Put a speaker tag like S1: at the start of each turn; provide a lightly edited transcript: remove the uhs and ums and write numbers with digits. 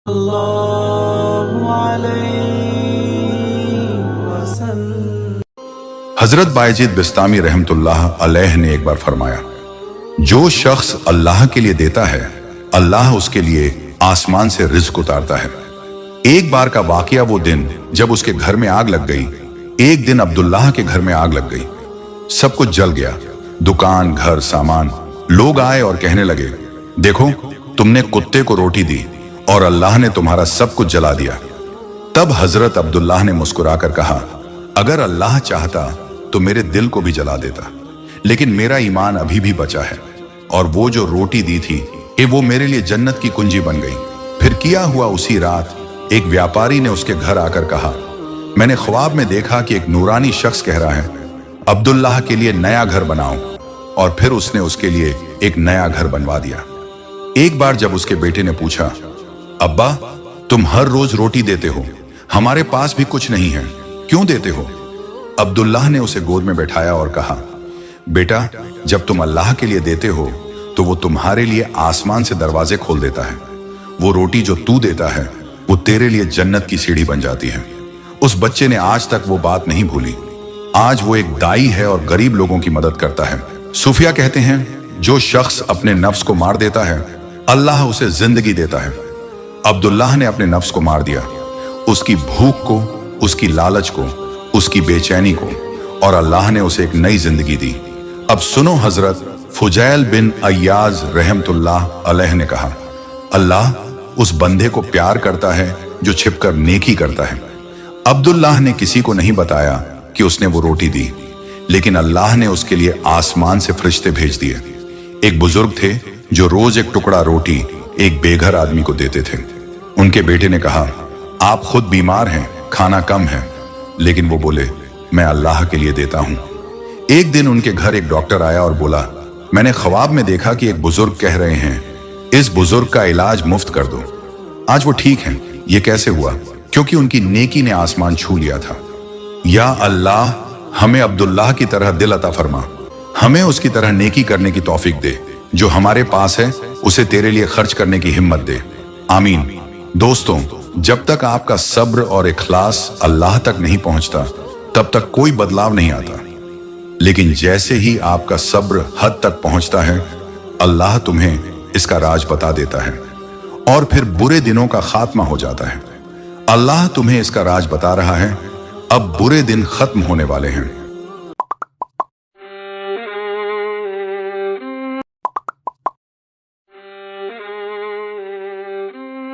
S1: हजरत बायजीद बिस्तामी रहमतुल्लाह अलैह ने एक बार फरमाया, जो शख्स अल्लाह के लिए देता है अल्लाह उसके लिए आसमान से रिज़्क उतारता है। एक बार का वाकया वो दिन जब उसके घर में आग लग गई। एक दिन अब्दुल्लाह के घर में आग लग गई, सब कुछ जल गया, दुकान, घर, सामान। लोग आए और कहने लगे, देखो तुमने कुत्ते को रोटी दी और अल्लाह ने तुम्हारा सब कुछ जला दिया। तब हजरत अब्दुल्लाह ने मुस्कुराकर कहा, अगर अल्लाह चाहता तो मेरे दिल को भी जला देता, लेकिन मेरा ईमान अभी भी बचा है और वो जो रोटी दी थी वो मेरे लिए जन्नत की कुंजी बन गई। फिर किया हुआ उसी रात एक व्यापारी ने उसके घर आकर कहा, मैंने ख्वाब में देखा कि एक नूरानी शख्स कह रहा है, अब्दुल्लाह के लिए नया घर बनाओ, और फिर उसने उसके लिए एक नया घर बनवा दिया। एक बार जब उसके बेटे ने पूछा, अब्बा तुम हर रोज रोटी देते हो, हमारे पास भी कुछ नहीं है, क्यों देते हो? अब्दुल्लाह ने उसे गोद में बैठाया और कहा, बेटा जब तुम अल्लाह के लिए देते हो तो वो तुम्हारे लिए आसमान से दरवाजे खोल देता है। वो रोटी जो तू देता है वो तेरे लिए जन्नत की सीढ़ी बन जाती है। उस बच्चे ने आज तक वो बात नहीं भूली। आज वो एक दाई है और गरीब लोगों की मदद करता है। सूफिया कहते हैं, जो शख्स अपने नफ्स को मार देता है अल्लाह उसे जिंदगी देता है। अब्दुल्लाह ने अपने नफ्स को मार दिया, उसकी भूख को, उसकी लालच को, उसकी बेचैनी को, और अल्लाह ने उसे एक नई जिंदगी दी। अब सुनो, हजरत फुजैल बिन अय्याज रहमतुल्लाह अलैह ने कहा, अल्लाह उस बंदे को प्यार करता है जो छिपकर नेकी करता है। अब्दुल्लाह ने किसी को नहीं बताया कि उसने वो रोटी दी, लेकिन अल्लाह ने उसके लिए आसमान से फरिश्ते भेज दिए। एक बुजुर्ग थे जो रोज एक टुकड़ा रोटी एक बेघर आदमी को देते थे। उनके बेटे ने कहा, आप खुद बीमार हैं, खाना कम है, लेकिन वो बोले, मैं अल्लाह के लिए देता हूं। एक दिन उनके घर एक डॉक्टर आया और बोला, मैंने ख्वाब में देखा कि एक बुजुर्ग कह रहे हैं, इस बुजुर्ग का इलाज मुफ्त कर दो। आज वो ठीक हैं। ये कैसे हुआ? क्योंकि उनकी नेकी ने आसमान छू लिया था। या अल्लाह हमें अब्दुल्लाह की तरह दिल अता फरमा, हमें उसकी तरह नेकी करने की तौफीक दे। जो हमारे पास है उसे तेरे लिए खर्च करने की हिम्मत दे। आमीन। दोस्तों, जब तक आपका सब्र और इखलास अल्लाह तक नहीं पहुंचता तब तक कोई बदलाव नहीं आता, लेकिन जैसे ही आपका सब्र हद तक पहुंचता है अल्लाह तुम्हें इसका राज बता देता है और फिर बुरे दिनों का खात्मा हो जाता है। अल्लाह तुम्हें इसका राज बता रहा है, अब बुरे दिन खत्म होने वाले हैं।